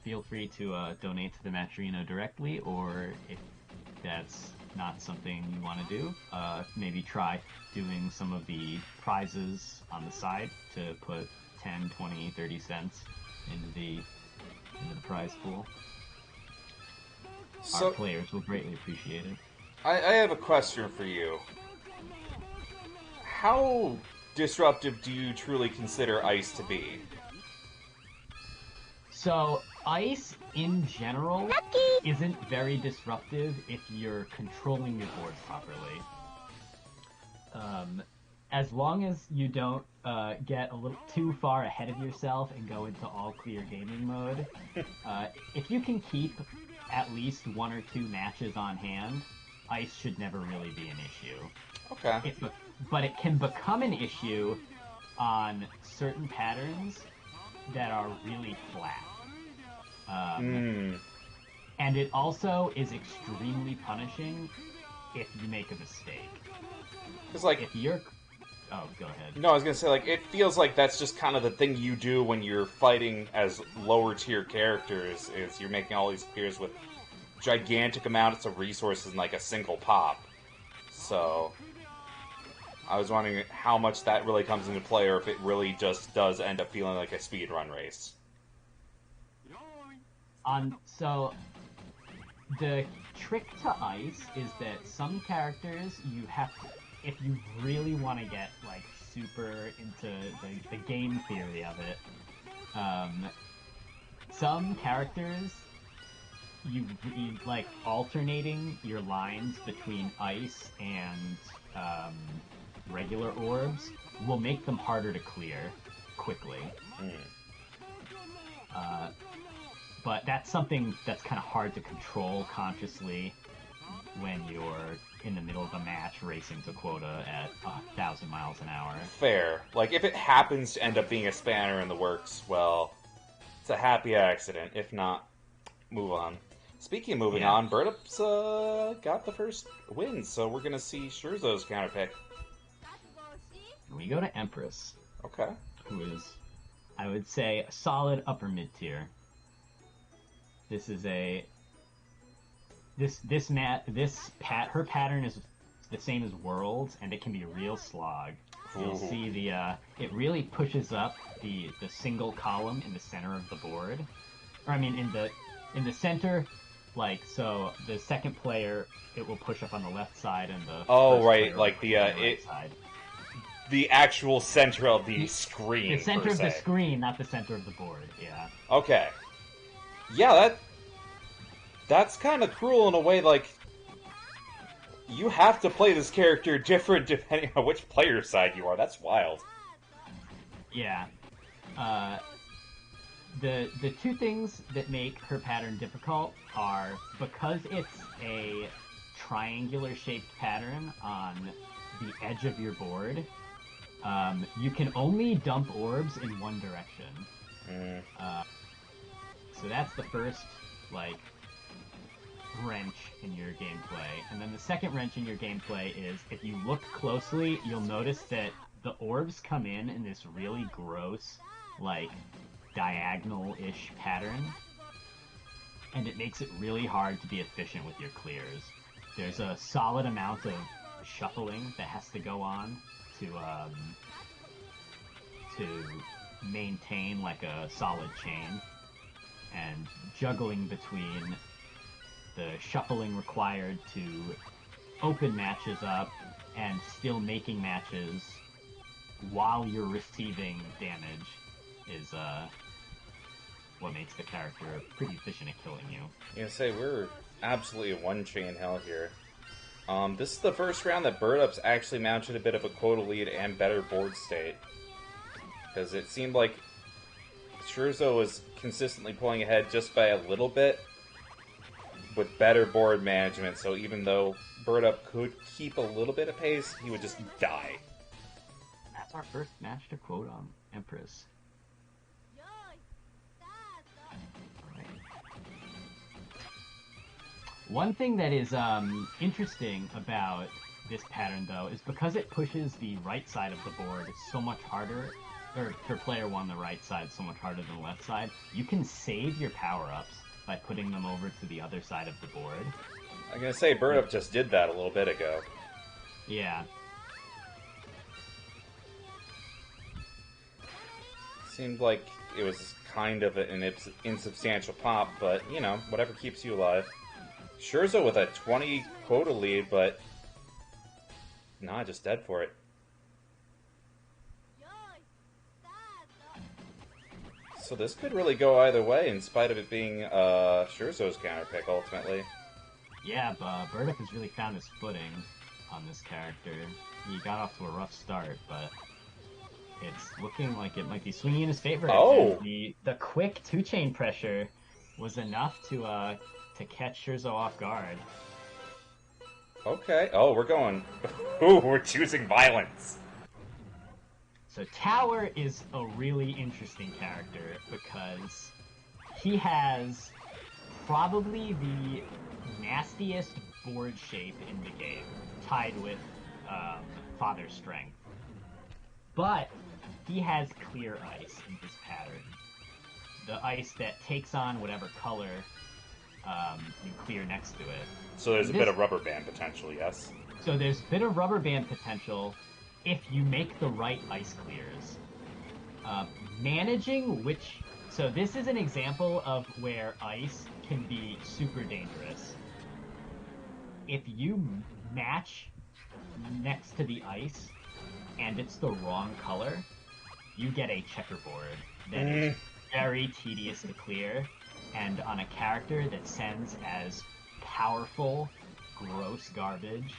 feel free to donate to the Matcherino directly, or if that's not something you want to do, maybe try doing some of the prizes on the side to put 10, 20, 30 cents into the prize pool. So, Our players will greatly appreciate it. I have a question for you. How disruptive do you truly consider ice to be? So, ice in general isn't very disruptive if you're controlling your board properly. As long as you don't get a little too far ahead of yourself and go into all clear gaming mode, if you can keep at least one or two matches on hand, ice should never really be an issue. Okay. But it can become an issue on certain patterns that are really flat. And it also is extremely punishing if you make a mistake. It's like, If you're... Oh, go ahead. no, I was gonna say, like, it feels like that's just kind of the thing you do when you're fighting as lower tier characters, is you're making all these clears with gigantic amounts of resources in, like, a single pop. So, I was wondering how much that really comes into play, or if it really just does end up feeling like a speedrun race. So, the trick to ice is that some characters you have to... If you really want to get, like, super into the game theory of it, some characters, you like, alternating your lines between ice and regular orbs will make them harder to clear quickly. But that's something that's kind of hard to control consciously when you're in the middle of a match racing to quota at 1,000 miles an hour. Fair. Like, if it happens to end up being a spanner in the works, well, it's a happy accident. If not, move on. Speaking of moving on, birdup's got the first win, so we're gonna see Scherzo's counterpick. We go to Empress. Okay. Who is, I would say, a solid upper mid tier. This is a... her pattern is the same as Worlds, and it can be a real slog. You'll see it really pushes up the single column in the center of the board. Or I mean, in the center, like, so the second player, it will push up on the left side, and the first player like the right side. The actual center of the screen. The center of the screen, not the center of the board. Yeah. Okay. Yeah, that's kind of cruel in a way. Like, you have to play this character different depending on which player side you are. That's wild. Yeah. The two things that make her pattern difficult are because it's a triangular shaped pattern on the edge of your board. You can only dump orbs in one direction. So that's the first, like, wrench in your gameplay. And then the second wrench in your gameplay is, if you look closely, you'll notice that the orbs come in this really gross, like, diagonal-ish pattern. And it makes it really hard to be efficient with your clears. There's a solid amount of shuffling that has to go on to maintain, like, a solid chain. And juggling between the shuffling required to open matches up and still making matches while you're receiving damage is what makes the character pretty efficient at killing you. You say we're absolutely a one-chain hell here. This is the first round that birdup's actually mounted a bit of a quota lead and better board state. Because it seemed like Scherzo was consistently pulling ahead just by a little bit with better board management, so even though birdup could keep a little bit of pace, he would just die. That's our first match to quote on Empress. Right. One thing that is interesting about this pattern, though, is because it pushes the right side of the board so much harder or for player one, the right side so much harder than the left side. You can save your power-ups by putting them over to the other side of the board. I'm gonna say birdup just did that a little bit ago. Yeah. Seemed like it was kind of an insubstantial pop, but, you know, whatever keeps you alive. Scherzo with a 20 quota lead, but... Nah, just dead for it. So this could really go either way, in spite of it being Scherzo's counter pick, ultimately. Yeah, but birdup has really found his footing on this character. He got off to a rough start, but it's looking like it might be swinging in his favor. Oh! The quick two-chain pressure was enough to catch Scherzo off guard. Okay. Oh, we're going... Ooh, we're choosing violence. So Tower is a really interesting character because he has probably the nastiest board shape in the game, tied with Father's Strength. But he has clear ice in his pattern. The ice that takes on whatever color you clear next to it. So there's a bit of rubber band potential, yes? So there's a bit of rubber band potential if you make the right ice clears. Managing which... So this is an example of where ice can be super dangerous. If you match next to the ice and it's the wrong color, you get a checkerboard that is very tedious to clear, and on a character that sends as powerful, gross garbage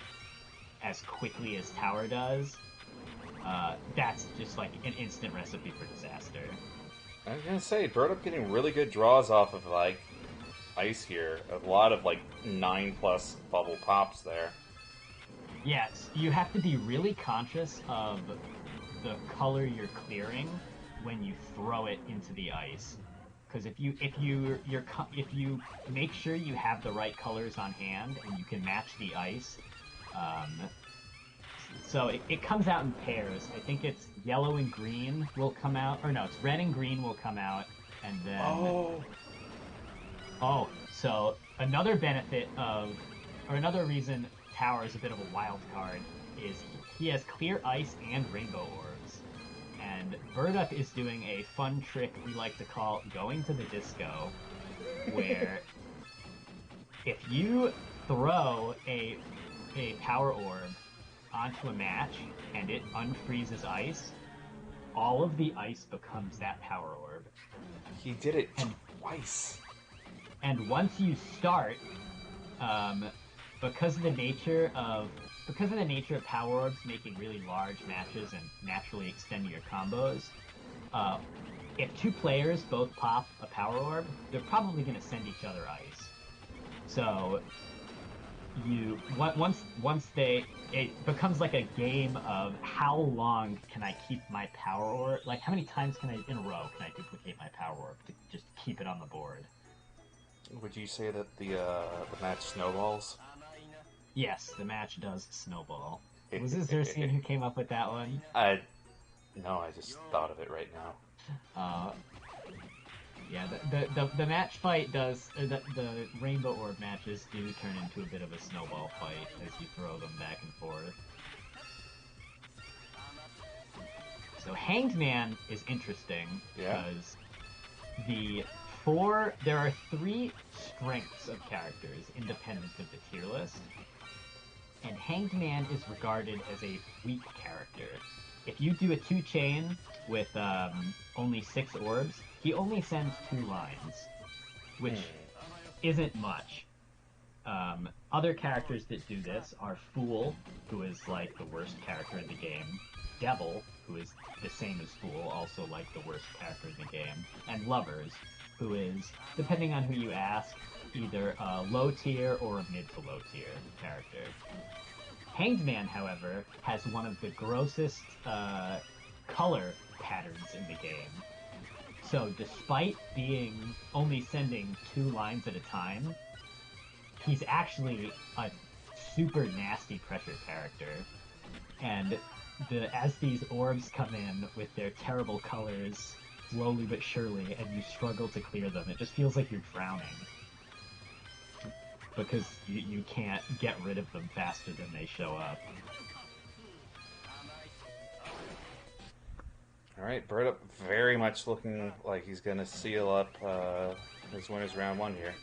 as quickly as Tower does, that's just like an instant recipe for disaster. I was gonna say, birdup getting really good draws off of, like, ice here. A lot of, like, 9+ bubble pops there. Yes, you have to be really conscious of the color you're clearing when you throw it into the ice. Because if you make sure you have the right colors on hand and you can match the ice, so it comes out in pairs. I think it's yellow and green will come out, or no, it's red and green will come out, and then so another benefit of, or another reason Tower is a bit of a wild card is he has clear ice and rainbow orbs. And birdup is doing a fun trick we like to call going to the disco, where if you throw a power orb onto a match and it unfreezes ice, all of the ice becomes that power orb. He did it twice. And once you start, because of the nature of power orbs making really large matches and naturally extending your combos, if two players both pop a power orb, they're probably going to send each other ice. So it becomes like a game of how long can I keep my power orb, like how many times in a row can I duplicate my power orb to just keep it on the board. Would you say that the match snowballs? Yes, the match does snowball. Was it Xerxian who came up with that one? No, I just thought of it right now. Yeah, the match fight does, the Rainbow Orb matches do turn into a bit of a snowball fight as you throw them back and forth. So Hanged Man is interesting because there are 3 strengths of characters independent of the tier list, and Hanged Man is regarded as a weak character. If you do a 2-chain with only 6 orbs, he only sends 2 lines, which isn't much. Other characters that do this are Fool, who is like the worst character in the game, Devil, who is the same as Fool, also like the worst character in the game, and Lovers, who is, depending on who you ask, either a low tier or a mid to low tier character. Hanged Man, however, has one of the grossest color patterns in the game. So despite being only sending 2 lines at a time, he's actually a super nasty pressure character. And as these orbs come in with their terrible colors, slowly but surely, and you struggle to clear them, it just feels like you're drowning. Because you can't get rid of them faster than they show up. Alright, birdup very much looking like he's going to seal up his winners round 1 here.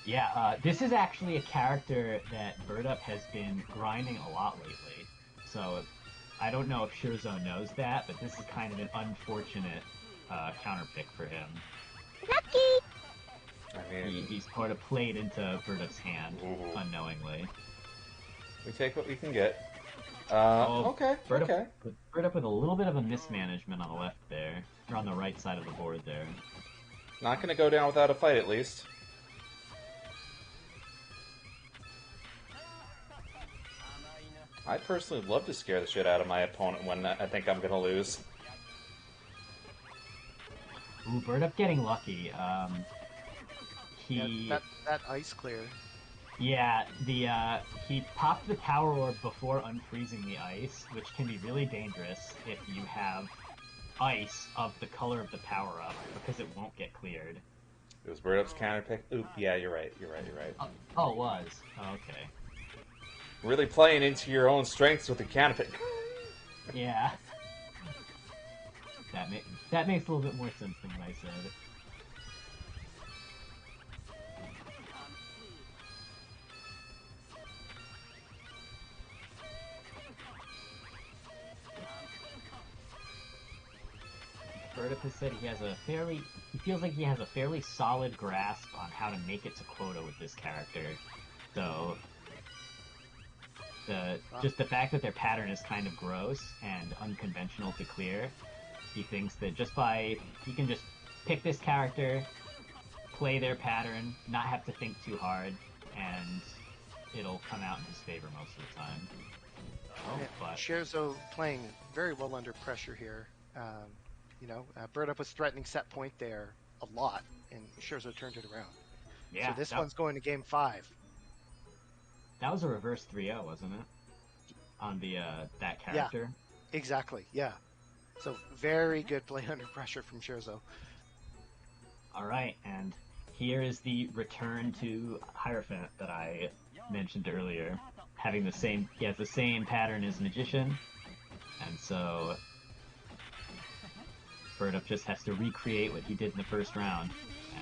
Yeah, this is actually a character that birdup has been grinding a lot lately. So I don't know if Scherzo knows that, but this is kind of an unfortunate counterpick for him. I mean, He's sort of played into birdup's hand ooh. unknowingly. We take what we can get. Okay. Birdup with a little bit of a mismanagement on the left there, or on the right side of the board there. Not going to go down without a fight, at least. I personally love to scare the shit out of my opponent when I think I'm going to lose. Ooh, birdup getting lucky. Yeah, that ice clear. Yeah, he popped the power orb before unfreezing the ice, which can be really dangerous if you have ice of the color of the power up, because it won't get cleared. It was birdup's counterpick. Oop, yeah, you're right. Oh, it was. Oh, okay. Really playing into your own strengths with the counterpick. Yeah. That makes a little bit more sense than what I said. Birdup has said he feels like he has a fairly solid grasp on how to make it to quota with this character. So, just the fact that their pattern is kind of gross and unconventional to clear, he thinks that he can just pick this character, play their pattern, not have to think too hard, and it'll come out in his favor most of the time. Oh, but Scherzo playing very well under pressure here. Birdup was threatening set point there a lot, and Scherzo turned it around. yeah, So this one's going to game 5. That was a reverse 3-0, wasn't it? On the that character. Yeah, exactly. Yeah. So very good play under pressure from Scherzo. All right, and here is the return to Hierophant that I mentioned earlier, he has the same pattern as Magician, and so birdup just has to recreate what he did in the first round,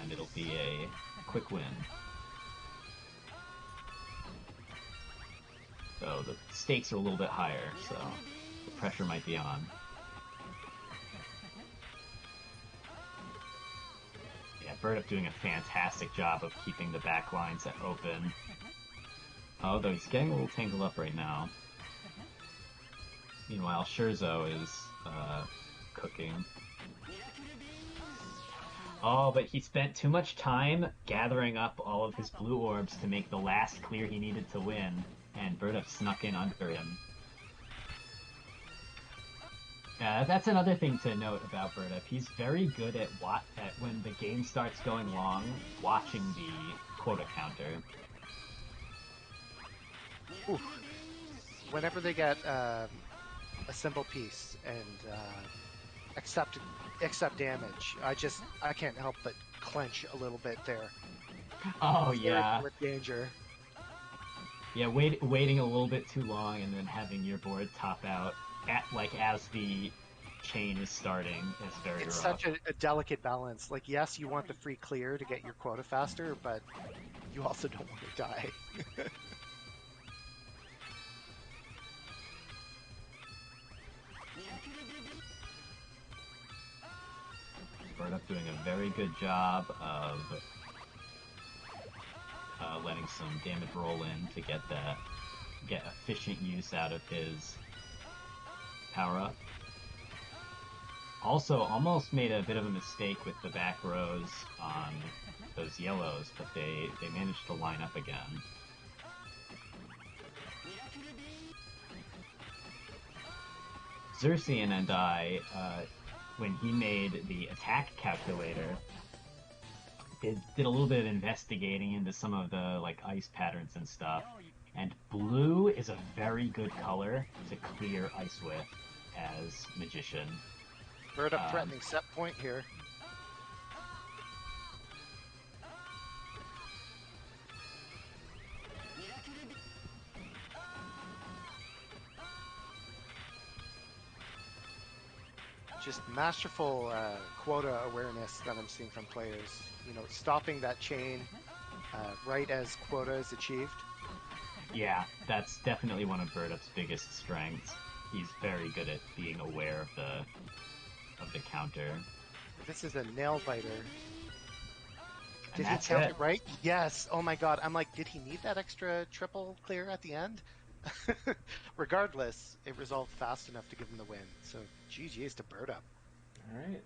and it'll be a quick win. So the stakes are a little bit higher, so the pressure might be on. Yeah, birdup doing a fantastic job of keeping the back lines open. Although he's getting a little tangled up right now. Meanwhile, Scherzo is cooking. Oh, but he spent too much time gathering up all of his blue orbs to make the last clear he needed to win, and birdup snuck in under him. That's another thing to note about birdup. He's very good at when the game starts going long, watching the quota counter. Ooh. Whenever they get a symbol piece and accept damage, I can't help but clench a little bit there. Oh yeah. With danger. Yeah, waiting a little bit too long and then having your board top out as the chain is starting is very rough. It's such a delicate balance. Like, yes, you want the free clear to get your quota faster, but you also don't want to die. birdup doing a very good job of letting some damage roll in to get efficient use out of his power-up. Also, almost made a bit of a mistake with the back rows on those yellows, but they managed to line up again. Xerxian and I, when he made the attack calculator, did a little bit of investigating into some of the ice patterns and stuff, And blue is a very good color to clear Ice with as Magician. Birdup threatening set point here. Just masterful quota awareness that I'm seeing from players. You know, stopping that chain right as quota is achieved. Yeah, that's definitely one of Birdup's biggest strengths. He's very good at being aware of the counter. This is a nail biter. And Did he that's count it. it right? Yes. Oh my god. I'm like, did he need that extra triple clear at the end? Regardless, it resolved fast enough to give him the win. So GG's to Birdup. All right.